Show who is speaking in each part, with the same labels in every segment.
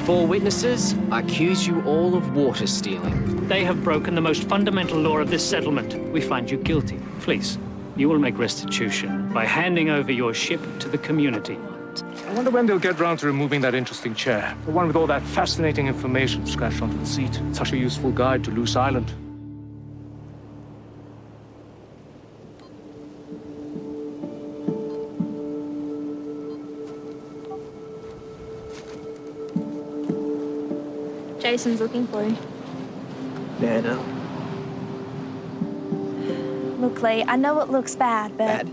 Speaker 1: Before witnesses, I accuse you all of water stealing.
Speaker 2: They have broken the most fundamental law of this settlement. We find you guilty. Please, you will make restitution by handing over your ship to the community.
Speaker 3: I wonder when they'll get round to removing that interesting chair. The one with all that fascinating information scratched onto the seat. Such a useful guide to Loose Island.
Speaker 4: Jason's looking for you.
Speaker 5: Yeah, I know.
Speaker 4: Look, Lee, I know it looks bad, but...
Speaker 5: Bad.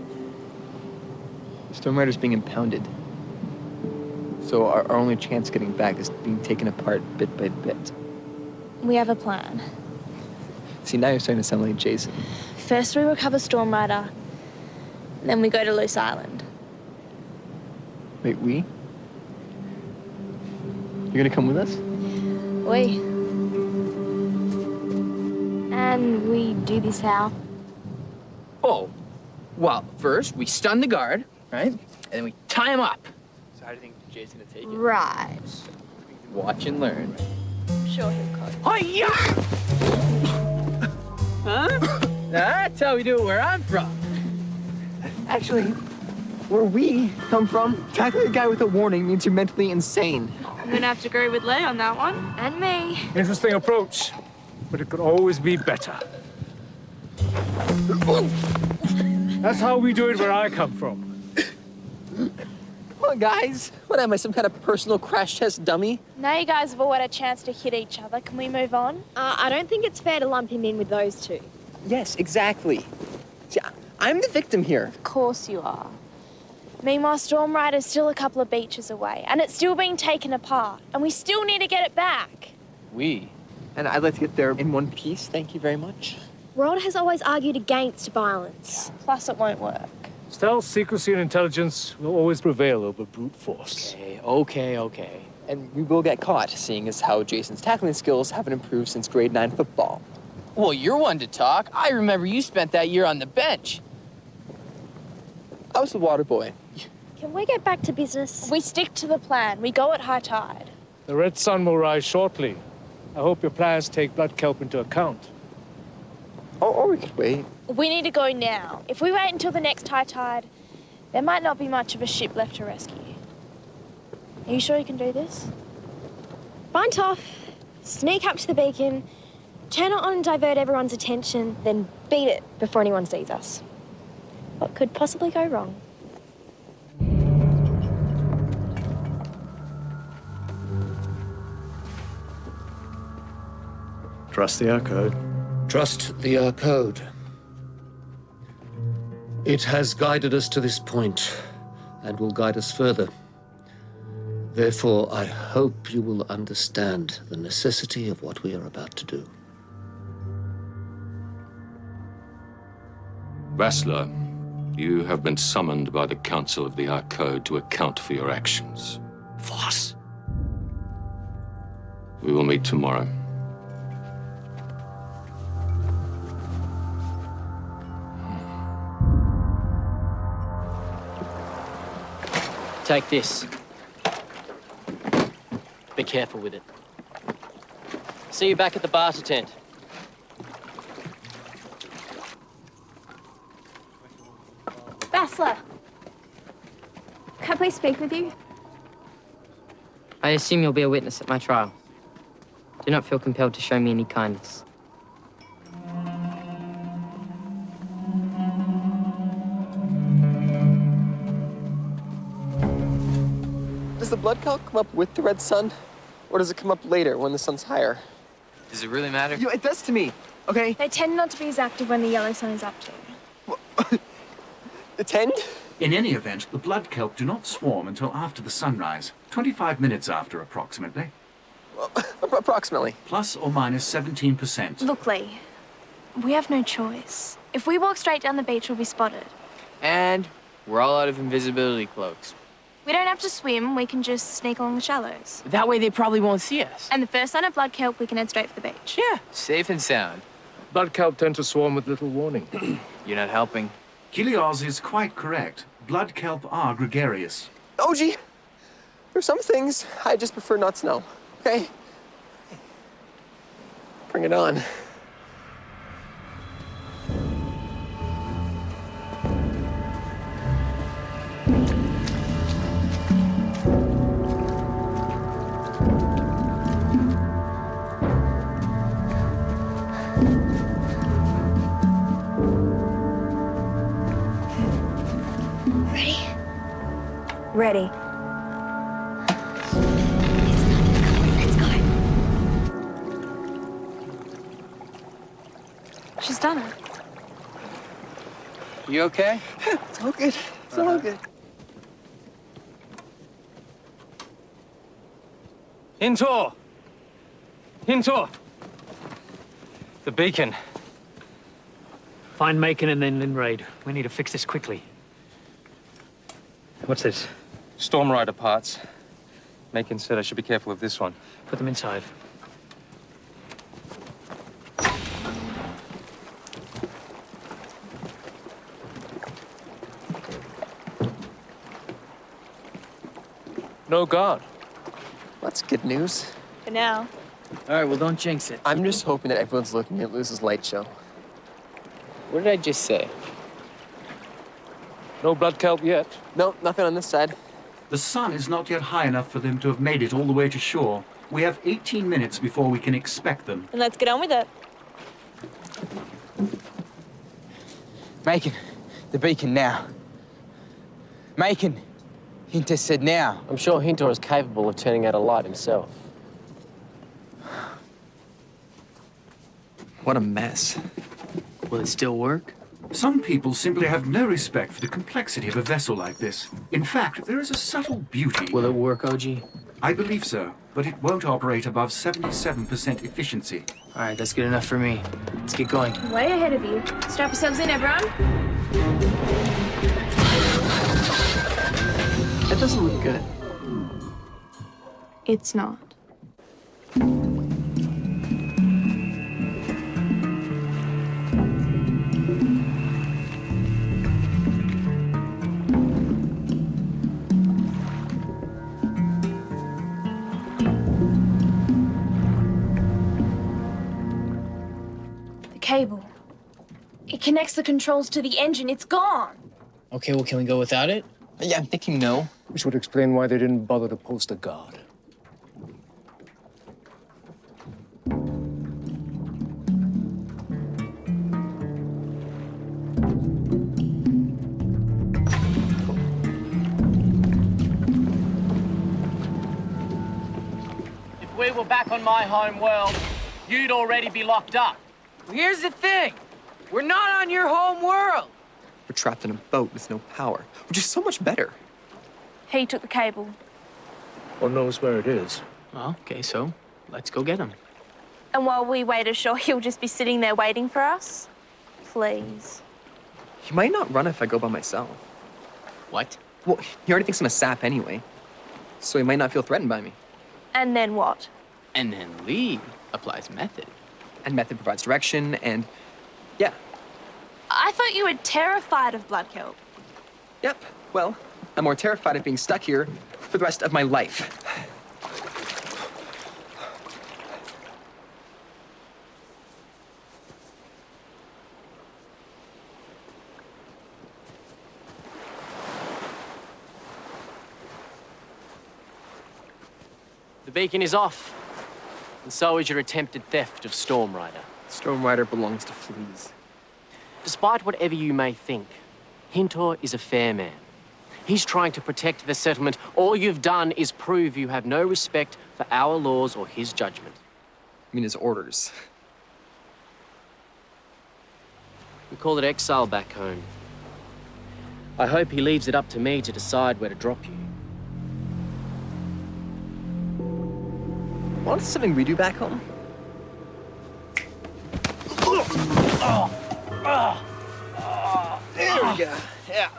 Speaker 5: Stormrider's being impounded. So our only chance getting back is being taken apart bit by bit.
Speaker 4: we have a plan.
Speaker 5: See, now you're starting to sound like Jason.
Speaker 4: First we recover Stormrider, then we go to Loose Island.
Speaker 5: Wait, we? You're gonna come with us?
Speaker 4: We. And we do this how?
Speaker 6: Oh, well, first we stun the guard, right? And then we tie him up.
Speaker 5: So how do you think Jason's gonna take it?
Speaker 4: Right.
Speaker 5: Watch and learn.
Speaker 4: I'm sure he'll cope.
Speaker 6: Hi-ya! Huh? That's how we do it where I'm from.
Speaker 5: Actually, where we come from, tackling a guy with a warning means you're mentally insane.
Speaker 4: I'm gonna have to agree with Lee on that one. And me.
Speaker 3: Interesting approach, but it could always be better. That's how we do it where I come from.
Speaker 5: Come on, guys. What am I, some kind of personal crash test dummy?
Speaker 4: Now you guys have all had a chance to hit each other. Can we move on?
Speaker 7: I don't think it's fair to lump him in with those two.
Speaker 5: Yes, exactly. See, I'm the victim here.
Speaker 4: Of course you are. Meanwhile, Stormrider's still a couple of beaches away, and it's still being taken apart, and we still need to get it back.
Speaker 5: We? And I'd like to get there in one piece, thank you very much.
Speaker 7: World has always argued against violence.
Speaker 4: Plus, it won't work.
Speaker 3: Stealth, secrecy, and intelligence will always prevail over brute force.
Speaker 5: Okay. And we will get caught, seeing as how Jason's tackling skills haven't improved since grade 9 football.
Speaker 6: Well, you're one to talk. I remember you spent that year on the bench.
Speaker 5: I was the water boy.
Speaker 7: Can we get back to business?
Speaker 4: We stick to the plan. We go at high tide.
Speaker 3: The red sun will rise shortly. I hope your plans take blood kelp into account.
Speaker 5: Or we could wait.
Speaker 4: We need to go now. If we wait until the next high tide, there might not be much of a ship left to rescue. Are you sure you can do this?
Speaker 7: Bunt off, sneak up to the beacon, turn it on and divert everyone's attention, then beat it before anyone sees us. What could possibly go wrong?
Speaker 8: Trust the code.
Speaker 9: Trust the code. It has guided us to this point and will guide us further. Therefore, I hope you will understand the necessity of what we are about to do.
Speaker 10: Vassler, you have been summoned by the Council of the Code to account for your actions.
Speaker 9: Voss!
Speaker 10: We will meet tomorrow.
Speaker 1: Take this. Be careful with it. See you back at the barter tent.
Speaker 7: Vassler, can I please speak with you?
Speaker 11: I assume you'll be a witness at my trial. Do not feel compelled to show me any kindness.
Speaker 5: Does the blood calc come up with the red sun? Or does it come up later when the sun's higher?
Speaker 6: Does it really matter?
Speaker 5: It does to me, okay?
Speaker 4: They tend not to be as active when the yellow sun is up to.
Speaker 5: The tend?
Speaker 8: In any event, the blood kelp do not swarm until after the sunrise, 25 minutes after approximately.
Speaker 5: Well, approximately.
Speaker 8: Plus or minus 17%.
Speaker 4: Look, Lee, we have no choice. If we walk straight down the beach, we'll be spotted.
Speaker 6: And we're all out of invisibility cloaks.
Speaker 4: We don't have to swim, we can just sneak along the shallows.
Speaker 6: That way they probably won't see us.
Speaker 4: And the first sign of blood kelp, we can head straight for the beach.
Speaker 6: Yeah, safe and sound.
Speaker 3: Blood kelp tend to swarm with little warning.
Speaker 6: You're not helping.
Speaker 8: Kilios is quite correct. Blood kelp are gregarious.
Speaker 5: OG, there's some things I just prefer not to know. Okay. Bring it on.
Speaker 7: Ready? Ready. Let's go.
Speaker 4: She's done it.
Speaker 6: You okay?
Speaker 5: It's all good. It's all good.
Speaker 3: Hintor! Hintor! The beacon.
Speaker 2: Find Macon and then Linraid. We need to fix this quickly. What's this?
Speaker 3: Storm Rider parts. Macon said I should be careful of this one.
Speaker 2: Put them inside.
Speaker 3: No guard.
Speaker 5: That's good news.
Speaker 4: For now.
Speaker 6: All right, well, don't jinx it.
Speaker 5: I'm just hoping that everyone's looking at Luz's light show.
Speaker 6: What did I just say?
Speaker 3: No blood kelp yet.
Speaker 5: No, nothing on this side.
Speaker 8: The sun is not yet high enough for them to have made it all the way to shore. We have 18 minutes before we can expect them.
Speaker 4: And let's get on with it.
Speaker 6: Macon, the beacon now. Macon, Hinter said now.
Speaker 1: I'm sure Hintor is capable of turning out a light himself.
Speaker 5: What a mess.
Speaker 6: Will it still work?
Speaker 8: Some people simply have no respect for the complexity of a vessel like this. In fact, there is a subtle beauty.
Speaker 6: Will it work, OG?
Speaker 8: I believe so, but it won't operate above 77% efficiency.
Speaker 6: All right, that's good enough for me. Let's get going.
Speaker 4: Way ahead of you. Strap yourselves in, everyone.
Speaker 5: That doesn't look good.
Speaker 4: It's not. Cable. It connects the controls to the engine. It's gone.
Speaker 6: Okay, well, can we go without it?
Speaker 5: Yeah, I'm thinking no.
Speaker 3: Which would explain why they didn't bother to post a guard.
Speaker 1: If we were back on my home world, you'd already be locked up.
Speaker 6: Here's the thing. We're not on your home world.
Speaker 5: We're trapped in a boat with no power, which is so much better.
Speaker 4: He took the cable.
Speaker 3: Or knows where it is.
Speaker 6: Well, okay, so let's go get him.
Speaker 4: And while we wait ashore, he'll just be sitting there waiting for us? Please.
Speaker 5: He might not run if I go by myself.
Speaker 6: What?
Speaker 5: Well, he already thinks I'm a sap anyway, so he might not feel threatened by me.
Speaker 4: And then what?
Speaker 6: And then Lee applies method.
Speaker 5: And method provides direction, and yeah.
Speaker 4: I thought you were terrified of blood kelp.
Speaker 5: Yep, well, I'm more terrified of being stuck here for the rest of my life.
Speaker 1: The beacon is off, and so is your attempted theft of Storm Rider.
Speaker 5: Storm Rider belongs to fleas.
Speaker 1: Despite whatever you may think, Hintor is a fair man. He's trying to protect the settlement. All you've done is prove you have no respect for our laws or his judgment.
Speaker 5: I mean, his orders.
Speaker 1: We call it exile back home. I hope he leaves it up to me to decide where to drop you.
Speaker 5: Want something we do back home? There we go. Yeah.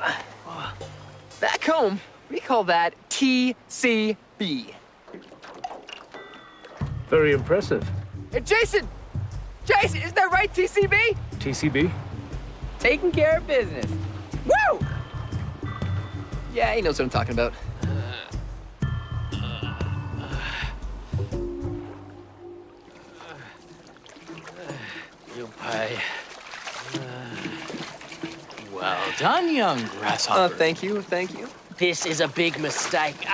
Speaker 5: Back home, we call that TCB.
Speaker 3: Very impressive.
Speaker 6: Hey, Jason! Jason, isn't that right, TCB?
Speaker 3: TCB?
Speaker 6: Taking care of business. Woo!
Speaker 5: Yeah, he knows what I'm talking about.
Speaker 6: boy. Well done, young grasshopper.
Speaker 5: Thank you, thank you.
Speaker 1: This is a big mistake.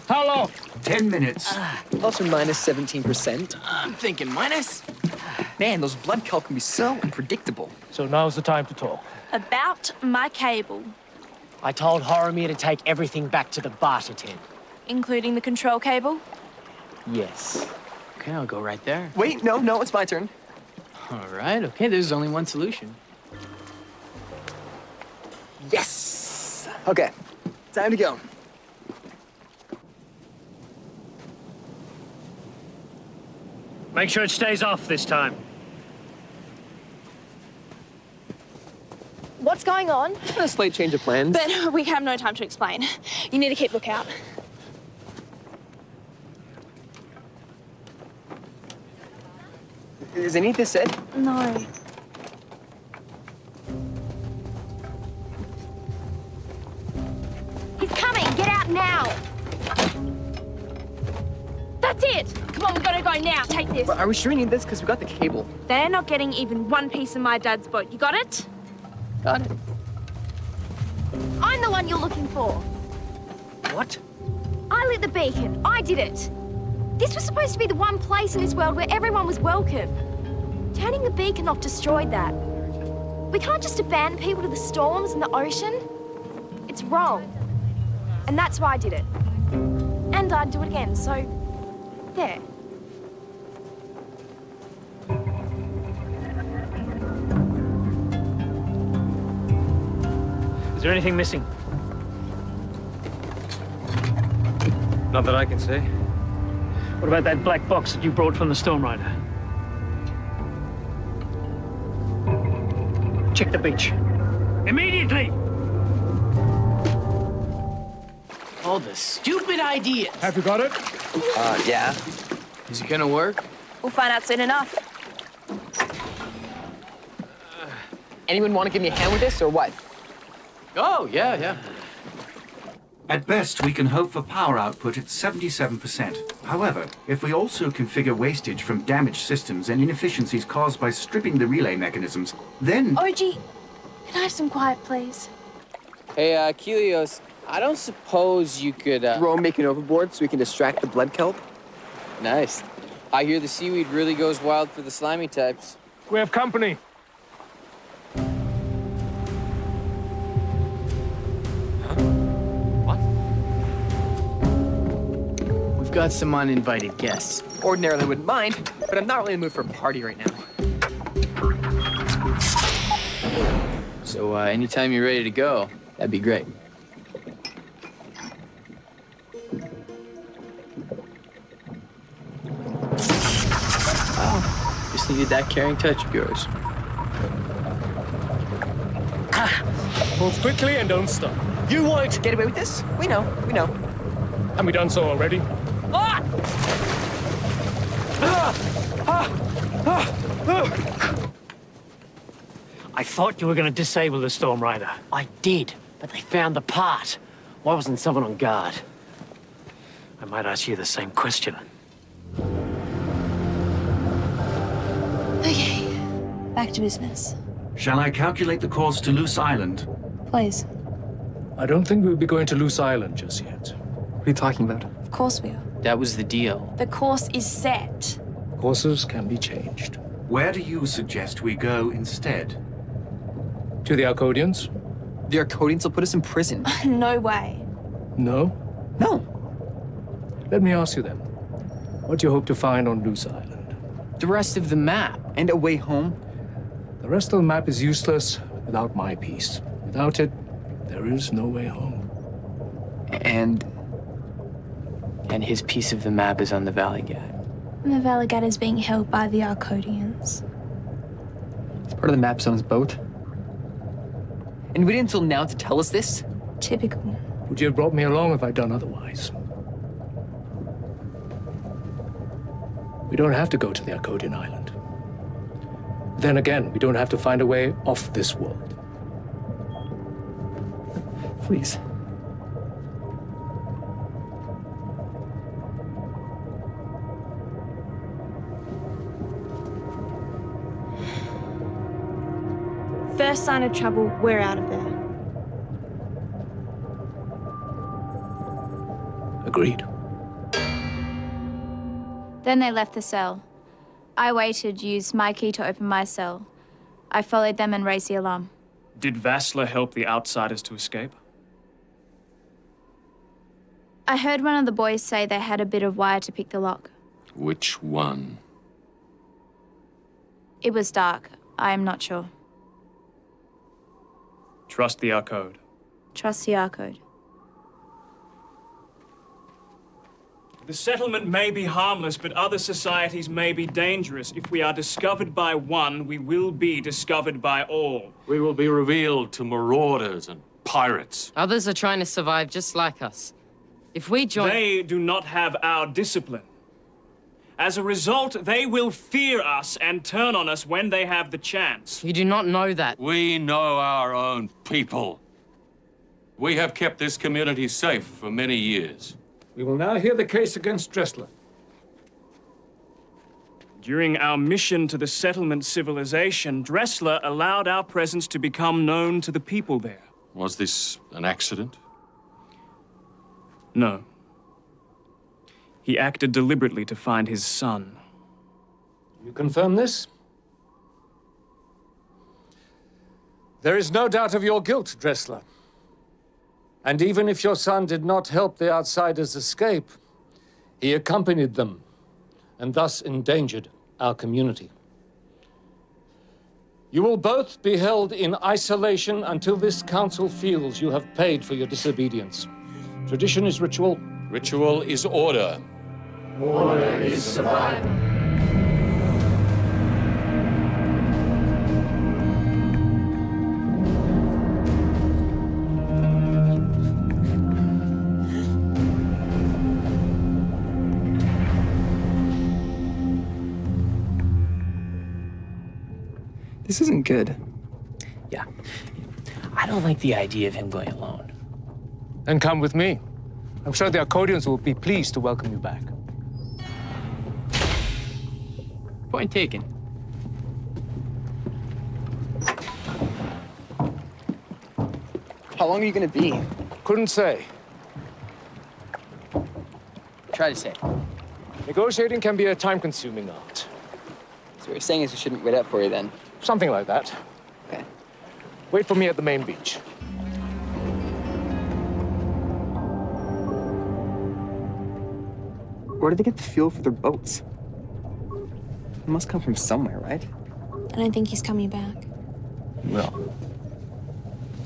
Speaker 3: How long?
Speaker 8: 10 minutes.
Speaker 5: Plus or minus 17%.
Speaker 6: I'm thinking minus.
Speaker 5: Man, those blood kelp can be so unpredictable.
Speaker 3: So now's the time to talk.
Speaker 4: About my cable,
Speaker 1: I told Horomir to take everything back to the barter tent.
Speaker 4: including the control cable.
Speaker 1: Yes.
Speaker 6: Okay, I'll go right there.
Speaker 5: Wait, no, it's my turn.
Speaker 6: All right, okay, there's only one solution.
Speaker 5: Yes! Okay, time to go.
Speaker 2: Make sure it stays off this time.
Speaker 7: What's going on?
Speaker 5: A slight change of plans.
Speaker 4: But we have no time to explain. You need to keep lookout.
Speaker 5: Is any of this it?
Speaker 4: No.
Speaker 7: He's coming! Get out now!
Speaker 4: That's it! Come on, we've got to go now. Take this.
Speaker 5: Are we sure we need this? Because we got the cable.
Speaker 4: They're not getting even one piece of my dad's boat. You got it?
Speaker 5: Got it.
Speaker 7: I'm the one you're looking for.
Speaker 1: What?
Speaker 7: I lit the beacon. I did it. This was supposed to be the one place in this world where everyone was welcome. Turning the beacon off destroyed that. We can't just abandon people to the storms and the ocean. It's wrong. And that's why I did it. And I'd do it again, so... there.
Speaker 2: Is there anything missing?
Speaker 3: Not that I can say.
Speaker 2: What about that black box that you brought from the Storm Rider? Check the beach. Immediately!
Speaker 1: Oh, the stupid idea.
Speaker 3: Have you got it?
Speaker 5: Yeah.
Speaker 6: Is it gonna work?
Speaker 4: We'll find out soon enough.
Speaker 5: Anyone want to give me a hand with this, or what?
Speaker 6: Oh, yeah.
Speaker 8: At best, we can hope for power output at 77%. However, if we also configure wastage from damaged systems and inefficiencies caused by stripping the relay mechanisms, then...
Speaker 4: OG, can I have some quiet, please?
Speaker 6: Hey, Kelios, I don't suppose you could,
Speaker 5: Throw making overboard so we can distract the blood kelp?
Speaker 6: Nice. I hear the seaweed really goes wild for the slimy types.
Speaker 3: We have company.
Speaker 6: We've got some uninvited guests.
Speaker 5: Ordinarily wouldn't mind, but I'm not really in the mood for a party right now.
Speaker 6: So, anytime you're ready to go, that'd be great. Oh, just needed that caring touch of yours.
Speaker 3: Move quickly and don't stop.
Speaker 5: You wanted to get away with this? We know.
Speaker 3: And we done so already?
Speaker 2: I thought you were going to disable the Storm Rider.
Speaker 1: I did, but they found the part. Why wasn't someone on guard?
Speaker 2: I might ask you the same question.
Speaker 4: Okay, back to business.
Speaker 8: Shall I calculate the course to Loose Island?
Speaker 4: Please.
Speaker 3: I don't think we'll be going to Loose Island just yet.
Speaker 5: What are you talking about?
Speaker 4: Of course we are.
Speaker 6: That was the deal.
Speaker 4: The course is set.
Speaker 3: Courses can be changed.
Speaker 8: Where do you suggest we go instead?
Speaker 3: To the Arcodians?
Speaker 5: The Arcodians will put us in prison.
Speaker 4: No way.
Speaker 3: No?
Speaker 5: No.
Speaker 3: Let me ask you then. What do you hope to find on Loose Island?
Speaker 6: The rest of the map.
Speaker 5: And a way home.
Speaker 3: The rest of the map is useless without my piece. Without it, there is no way home.
Speaker 5: And
Speaker 6: his piece of the map is on the Valley Gap.
Speaker 4: And the Valley Gate is being held by the Arcodians.
Speaker 5: it's part of the map zone's boat. And waited until now to tell us this?
Speaker 4: Typical.
Speaker 3: Would you have brought me along if I'd done otherwise? We don't have to go to the Arcodian Island. Then again, we don't have to find a way off this world.
Speaker 5: Please.
Speaker 4: first sign of trouble, we're out of there.
Speaker 3: Agreed.
Speaker 12: Then they left the cell. I waited, used my key to open my cell. I followed them and raised the alarm.
Speaker 2: Did Vassler help the outsiders to escape?
Speaker 12: I heard one of the boys say they had a bit of wire to pick the lock.
Speaker 10: Which one?
Speaker 12: It was dark. I am not sure.
Speaker 2: Trust the R-code.
Speaker 12: Trust the R-code.
Speaker 2: The settlement may be harmless, but other societies may be dangerous. If we are discovered by one, we will be discovered by all.
Speaker 10: We will be revealed to marauders and pirates.
Speaker 11: Others are trying to survive just like us. If we join...
Speaker 2: They do not have our discipline. As a result, they will fear us and turn on us when they have the chance.
Speaker 11: You do not know that.
Speaker 10: We know our own people. We have kept this community safe for many years.
Speaker 3: We will now hear the case against Dressler.
Speaker 2: During our mission to the settlement civilization, Dressler allowed our presence to become known to the people there.
Speaker 10: Was this an accident?
Speaker 2: No. He acted deliberately to find his son.
Speaker 3: You confirm this? There is no doubt of your guilt, Dressler. And even if your son did not help the outsiders escape, he accompanied them and thus endangered our community. You will both be held in isolation until this council feels you have paid for your disobedience. Tradition is ritual.
Speaker 10: Ritual is order.
Speaker 9: Order is survival.
Speaker 5: This isn't good.
Speaker 1: Yeah. I don't like the idea of him going alone.
Speaker 3: Then come with me. I'm sure the Arcodians will be pleased to welcome you back.
Speaker 1: Point taken.
Speaker 5: How long are you gonna be?
Speaker 3: Couldn't say.
Speaker 1: Try to say.
Speaker 3: Negotiating can be a time-consuming art.
Speaker 5: So what you're saying is we shouldn't wait up for you then?
Speaker 3: Something like that.
Speaker 5: Okay.
Speaker 3: Wait for me at the main beach.
Speaker 5: Where do they get the fuel for their boats? It must come from somewhere, right?
Speaker 7: I don't think he's coming back.
Speaker 5: Well,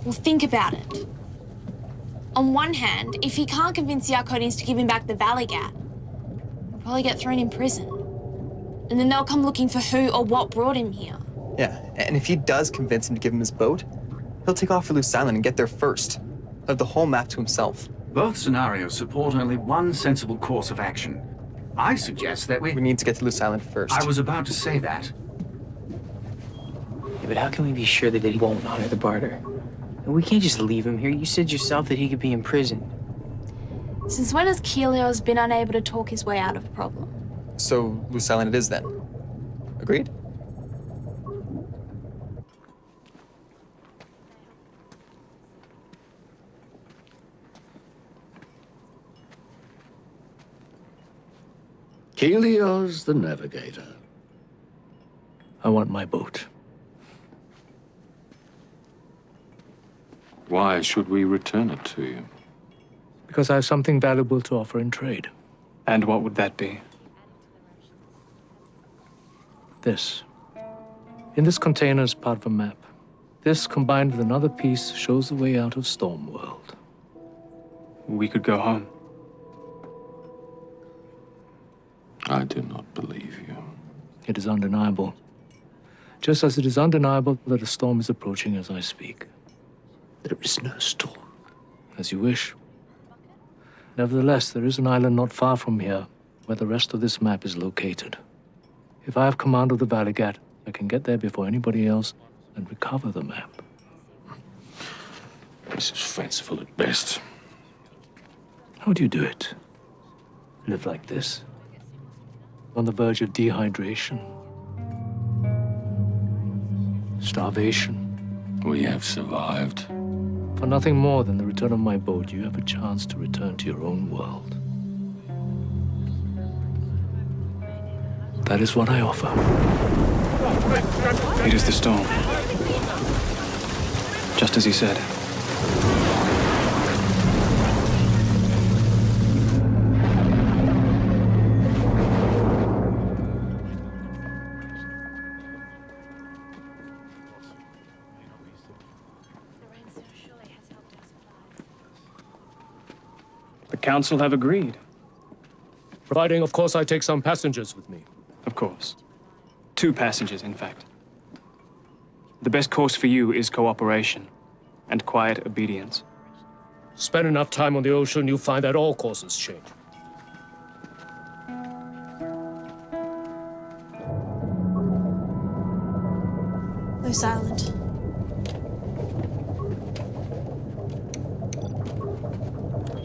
Speaker 7: Well, think about it. On one hand, if he can't convince the Arcodians to give him back the Valleygat, he'll probably get thrown in prison. And then they'll come looking for who or what brought him here.
Speaker 5: yeah, and if he does convince him to give him his boat, he'll take off for Loose Island and get there first. He'll have the whole map to himself.
Speaker 8: Both scenarios support only one sensible course of action. I suggest that we...
Speaker 5: We need to get to Loose Island first.
Speaker 8: I was about to say that.
Speaker 1: Yeah, but how can we be sure that he won't honor the barter? We can't just leave him here. You said yourself that he could be in prison.
Speaker 4: Since when has Keelios been unable to talk his way out of a problem?
Speaker 5: So Loose Island it is then. Agreed?
Speaker 9: Keelios the Navigator.
Speaker 3: I want my boat.
Speaker 10: Why should we return it to you?
Speaker 3: Because I have something valuable to offer in trade.
Speaker 2: And what would that be?
Speaker 3: This. In this container is part of a map. This, combined with another piece, shows the way out of Stormworld.
Speaker 2: We could go home.
Speaker 10: I do not believe you.
Speaker 3: It is undeniable. Just as it is undeniable that a storm is approaching as I speak.
Speaker 9: There is no storm.
Speaker 3: As you wish. Nevertheless, there is an island not far from here where the rest of this map is located. If I have command of the Valleygat, I can get there before anybody else and recover the map.
Speaker 10: This is fanciful at best.
Speaker 3: How do you do it? Live like this? On the verge of dehydration? Starvation?
Speaker 10: We have survived.
Speaker 3: For nothing more than the return of my boat, you have a chance to return to your own world. That is what I offer.
Speaker 2: It is the storm. Just as he said. The council have agreed.
Speaker 3: Providing, of course, I take some passengers with me.
Speaker 2: Of course. 2 passengers, in fact. The best course for you is cooperation and quiet obedience.
Speaker 3: Spend enough time on the ocean, you'll find that all courses change.
Speaker 4: Loose Island.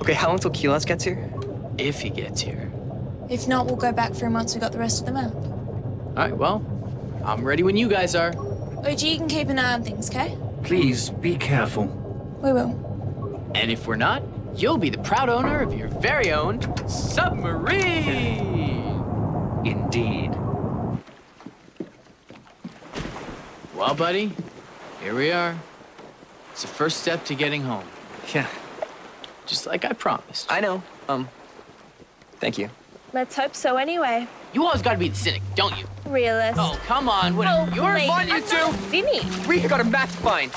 Speaker 5: Okay, how long till Keelas gets here?
Speaker 6: If he gets here.
Speaker 4: If not, we'll go back through once we got the rest of the map.
Speaker 6: All right, well, I'm ready when you guys are.
Speaker 4: OG, you can keep an eye on things, okay?
Speaker 8: Please, be careful.
Speaker 4: We will.
Speaker 6: And if we're not, you'll be the proud owner of your very own submarine!
Speaker 8: Indeed.
Speaker 6: Well, buddy, here we are. It's the first step to getting home.
Speaker 5: Yeah,
Speaker 6: Just like I promised.
Speaker 5: I know. Thank you.
Speaker 4: Let's hope so anyway.
Speaker 6: You always gotta be the cynic, don't you?
Speaker 4: Realist.
Speaker 6: Oh, come on. What,
Speaker 4: Oh,
Speaker 6: you're
Speaker 4: mate,
Speaker 6: fun, you
Speaker 4: I'm
Speaker 6: two.
Speaker 4: not cynic.
Speaker 5: We got a map to find.